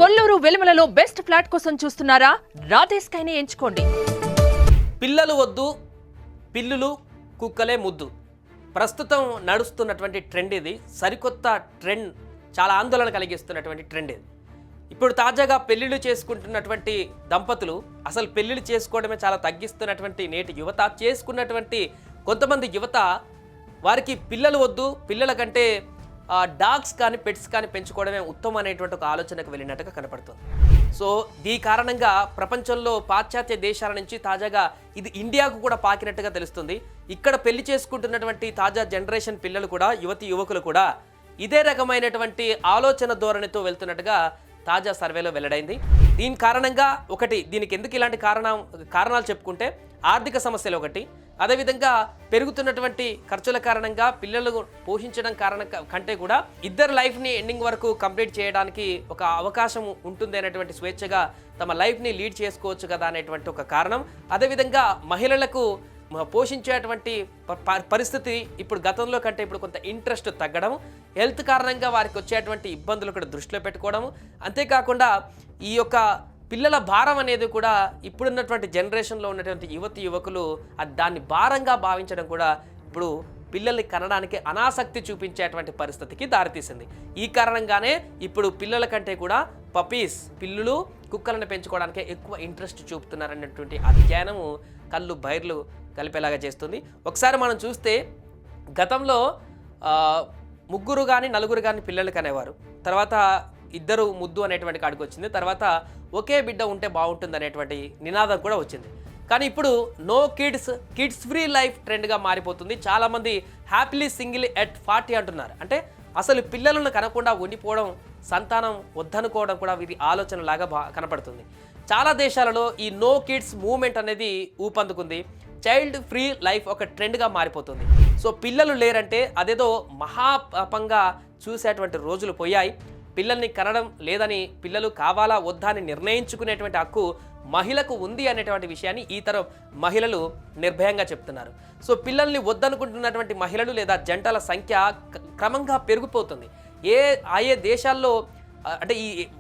Kolluru వెలుమలలో best flat కోసం చూస్తున్నారా? రాధేశ్ కైనే ఎంచుకోండి. పిల్లలు వద్దు, పిల్లులు కుక్కలే ముద్దు. ప్రస్తుతం నడుస్తున్నటువంటి ట్రెండ్ ఇది. సరికొత్త ట్రెండ్, చాలా ఆందోళన కలిగిస్తున్నటువంటి ట్రెండ్ ఇది. ఇప్పుడు తాజాగా పెళ్లిళ్ళు చేసుకుంటున్నటువంటి దంపతులు అసలు పెళ్లిళ్ళు చేసుకోవడమే చాలా తగ్గిస్తున్నటువంటి నేటి యువత, చేసుకున్నటువంటి కొంతమంది యువత వారికి పిల్లలు వద్దు, పిల్లల కంటే డాగ్స్ కానీ పెట్స్ కానీ పెంచుకోవడమే ఉత్తమం అనేటువంటి ఒక ఆలోచనకు వెళ్ళినట్టుగా కనపడుతుంది. సో ఈ కారణంగా ప్రపంచంలో పాశ్చాత్య దేశాల నుంచి తాజాగా ఇది ఇండియాకు కూడా పాకినట్టుగా తెలుస్తుంది. ఇక్కడ పెళ్లి చేసుకుంటున్నటువంటి తాజా జనరేషన్ పిల్లలు కూడా, యువతి యువకులు కూడా ఇదే రకమైనటువంటి ఆలోచన ధోరణితో వెళ్తున్నట్టుగా తాజా సర్వేలో వెల్లడైంది. దీని కారణంగా దీనికి ఎందుకు ఇలాంటి కారణాలు చెప్పుకుంటే ఆర్థిక సమస్యలు ఒకటి, అదేవిధంగా పెరుగుతున్నటువంటి ఖర్చుల కారణంగా పిల్లలు పోషించడం కంటే కూడా ఇద్దరు లైఫ్ని ఎండింగ్ వరకు కంప్లీట్ చేయడానికి ఒక అవకాశం ఉంటుంది అనేటువంటి స్వేచ్ఛగా తమ లైఫ్ని లీడ్ చేసుకోవచ్చు కదా అనేటువంటి ఒక కారణం. అదేవిధంగా మహిళలకు పోషించేటువంటి పరిస్థితి ఇప్పుడు గతంలో కంటే ఇప్పుడు కొంత ఇంట్రెస్ట్ తగ్గడం, హెల్త్ కారణంగా వారికి వచ్చేటువంటి ఇబ్బందులు కూడా దృష్టిలో పెట్టుకోవడం, అంతేకాకుండా ఈ యొక్క పిల్లల భారం అనేది కూడా ఇప్పుడున్నటువంటి జనరేషన్లో ఉన్నటువంటి యువతి యువకులు దాన్ని భారంగా భావించడం కూడా ఇప్పుడు పిల్లల్ని కనడానికి అనాసక్తి చూపించేటువంటి పరిస్థితికి దారితీసింది. ఈ కారణంగానే ఇప్పుడు పిల్లల కంటే కూడా పపీస్, పిల్లులు, కుక్కలను పెంచుకోవడానికే ఎక్కువ ఇంట్రెస్ట్ చూపుతున్నారనేటువంటి అధ్యయనము కళ్ళు బైర్లు కలిపేలాగా చేస్తుంది. ఒకసారి మనం చూస్తే గతంలో ముగ్గురు కానీ నలుగురు కానీ పిల్లలు కనేవారు, తర్వాత ఇద్దరు ముద్దు అనేటువంటి కాడికి వచ్చింది, తర్వాత ఒకే బిడ్డ ఉంటే బాగుంటుంది అనేటువంటి నినాదం కూడా వచ్చింది. కానీ ఇప్పుడు నో కిడ్స్ ఫ్రీ లైఫ్ ట్రెండ్గా మారిపోతుంది. చాలామంది హ్యాపీలీ సింగిల్ ఎట్ 40 అంటున్నారు. అంటే అసలు పిల్లలను కనకుండా ఉండిపోవడం, సంతానం వద్దనుకోవడం కూడా వీరి ఆలోచనలాగా కనపడుతుంది. చాలా దేశాలలో ఈ నో కిడ్స్ మూవ్మెంట్ అనేది ఊపందుకుంది. చైల్డ్ ఫ్రీ లైఫ్ ఒక ట్రెండ్గా మారిపోతుంది. సో పిల్లలు లేరంటే అదేదో మహాపాపంగా చూసేటువంటి రోజులు పోయాయి. పిల్లల్ని కనడం లేదని, పిల్లలు కావాలా వద్దా అని నిర్ణయించుకునేటువంటి హక్కు మహిళకు ఉంది అనేటువంటి విషయాన్ని ఈ తరం మహిళలు నిర్భయంగా చెప్తున్నారు. సో పిల్లల్ని వద్దనుకుంటున్నటువంటి మహిళలు లేదా జంటల సంఖ్య క్రమంగా పెరిగిపోతుంది. ఆయే దేశాల్లో అంటే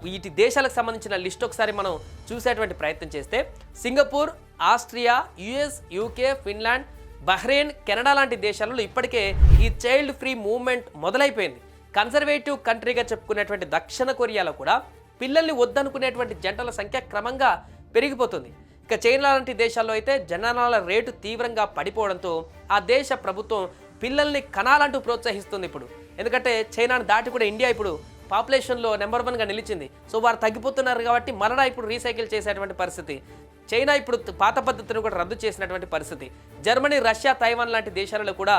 వీటి దేశాలకు సంబంధించిన లిస్ట్ ఒకసారి మనం చూసేటువంటి ప్రయత్నం చేస్తే Singapore, Austria, US, UK, Finland, Bahrain, Canada లాంటి దేశాలలో ఇప్పటికే ఈ చైల్డ్ ఫ్రీ మూవ్మెంట్ మొదలైపోయింది. కన్సర్వేటివ్ కంట్రీగా చెప్పుకునేటువంటి దక్షిణ కొరియాలో కూడా పిల్లల్ని వద్దనుకునేటువంటి జంటల సంఖ్య క్రమంగా పెరిగిపోతుంది. ఇక చైనా లాంటి దేశాల్లో అయితే జననాల రేటు తీవ్రంగా పడిపోవడంతో ఆ దేశ ప్రభుత్వం పిల్లల్ని కనాలంటూ ప్రోత్సహిస్తుంది ఇప్పుడు. ఎందుకంటే చైనాను దాటి కూడా ఇండియా ఇప్పుడు పాపులేషన్లో నెంబర్ 1గా నిలిచింది. సో వారు తగ్గిపోతున్నారు కాబట్టి మరలా ఇప్పుడు రీసైకిల్ చేసేటువంటి పరిస్థితి. చైనా ఇప్పుడు పాత పద్ధతిని కూడా రద్దు చేసినటువంటి పరిస్థితి. జర్మనీ, రష్యా, తైవాన్ లాంటి దేశాలలో కూడా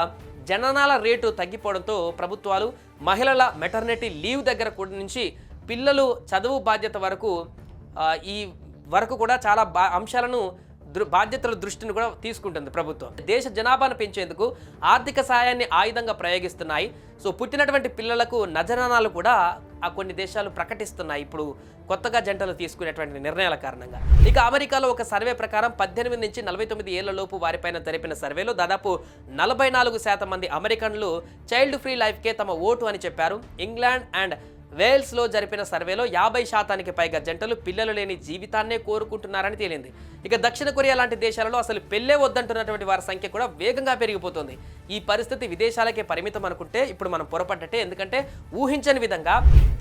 జననాల రేటు తగ్గిపోవడంతో ప్రభుత్వాలు మహిళల మెటర్నిటీ లీవ్ దగ్గర నుంచి పిల్లలు చదువు బాధ్యత వరకు ఈ వరకు కూడా చాలా అంశాలను బాధ్యతల దృష్టిని కూడా తీసుకుంటుంది ప్రభుత్వం. దేశ జనాభాను పెంచేందుకు ఆర్థిక సహాయాన్ని ఆయుధంగా ప్రయోగిస్తున్నాయి. సో పుట్టినటువంటి పిల్లలకు నజరానాలు కూడా కొన్ని దేశాలు ప్రకటిస్తున్నాయి ఇప్పుడు కొత్తగా జంటలు తీసుకునేటువంటి నిర్ణయాల కారణంగా. ఇక అమెరికాలో ఒక సర్వే ప్రకారం 18 నుంచి 49 ఏళ్ల లోపు వారిపైన జరిపిన సర్వేలో దాదాపు 44% మంది అమెరికన్లు చైల్డ్ ఫ్రీ లైఫ్కే తమ ఓటు అని చెప్పారు. ఇంగ్లాండ్ అండ్ వేల్స్లో జరిపిన సర్వేలో 50% పైగా జంటలు పిల్లలు లేని జీవితాన్నే కోరుకుంటున్నారని తేలింది. ఇక దక్షిణ కొరియా లాంటి దేశాలలో అసలు పెళ్ళే వద్దంటున్నటువంటి వారి సంఖ్య కూడా వేగంగా పెరిగిపోతుంది. ఈ పరిస్థితి విదేశాలకే పరిమితం అనుకుంటే ఇప్పుడు మనం పొరపడ్డట్టే. ఎందుకంటే ఊహించని విధంగా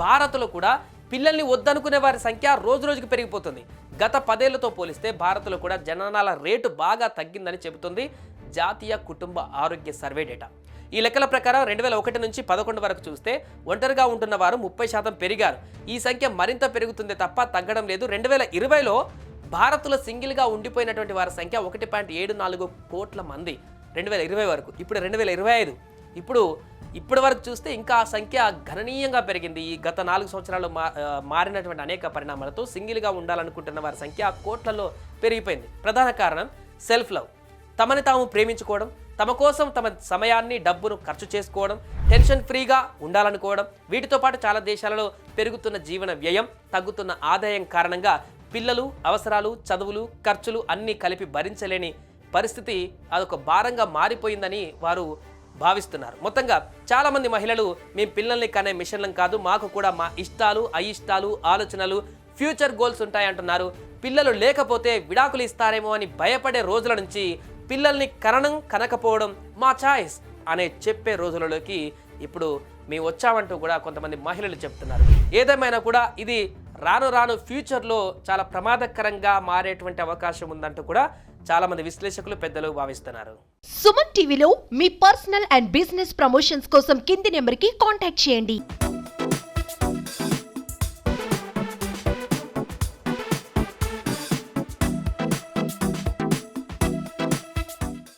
భారత్లో కూడా పిల్లల్ని వద్దనుకునే వారి సంఖ్య రోజు రోజుకి పెరిగిపోతుంది. గత 10 ఏళ్లతో పోలిస్తే భారత్లో కూడా జననాల రేటు బాగా తగ్గిందని చెబుతుంది జాతీయ కుటుంబ ఆరోగ్య సర్వే డేటా. ఈ లెక్కల ప్రకారం 2001 నుంచి 11 వరకు చూస్తే ఒంటరిగా ఉంటున్న వారు 30% పెరిగారు. ఈ సంఖ్య మరింత పెరుగుతుంది తప్ప తగ్గడం లేదు. 2020లో భారత్లో సింగిల్గా ఉండిపోయినటువంటి వారి సంఖ్య 1.74 కోట్ల మంది 2020 వరకు. ఇప్పుడు 2025 ఇప్పటి వరకు చూస్తే ఇంకా ఆ సంఖ్య గణనీయంగా పెరిగింది. ఈ గత 4 సంవత్సరాలు మారినటువంటి అనేక పరిణామాలతో సింగిల్గా ఉండాలనుకుంటున్న వారి సంఖ్య కోట్లలో పెరిగిపోయింది. ప్రధాన కారణం సెల్ఫ్ లవ్, తమని తాము ప్రేమించుకోవడం, తమ కోసం తమ సమయాన్ని, డబ్బును ఖర్చు చేసుకోవడం, టెన్షన్ ఫ్రీగా ఉండాలనుకోవడం. వీటితో పాటు చాలా దేశాలలో పెరుగుతున్న జీవన వ్యయం, తగ్గుతున్న ఆదాయం కారణంగా పిల్లలు, అవసరాలు, చదువులు, ఖర్చులు అన్నీ కలిపి భరించలేని పరిస్థితి అదొక భారంగా మారిపోయిందని వారు భావిస్తున్నారు. మొత్తంగా చాలామంది మహిళలు మేము పిల్లల్ని కనే మిషన్లం కాదు, మాకు కూడా మా ఇష్టాలు అయిష్టాలు ఆలోచనలు ఫ్యూచర్ గోల్స్ ఉంటాయంటున్నారు. పిల్లలు లేకపోతే విడాకులు ఇస్తారేమో అని భయపడే రోజుల నుంచి పిల్లల్ని కనకపోవడం మా చాయిస్ అనే చెప్పే రోజులలోకి ఇప్పుడు మేము వచ్చామంటూ కూడా కొంతమంది మహిళలు చెప్తున్నారు. ఏదేమైనా కూడా ఇది రాను రాను ఫ్యూచర్లో చాలా ప్రమాదకరంగా మారేటువంటి అవకాశం ఉందంటూ కూడా చాలా మంది విశ్లేషకులు పెద్దలు భావిస్తున్నారు. సుమన్ టీవీలో మీ పర్సనల్ అండ్ బిజినెస్ ప్రమోషన్స్ కోసం కింది నెంబర్కి కాంటాక్ట్ చేయండి.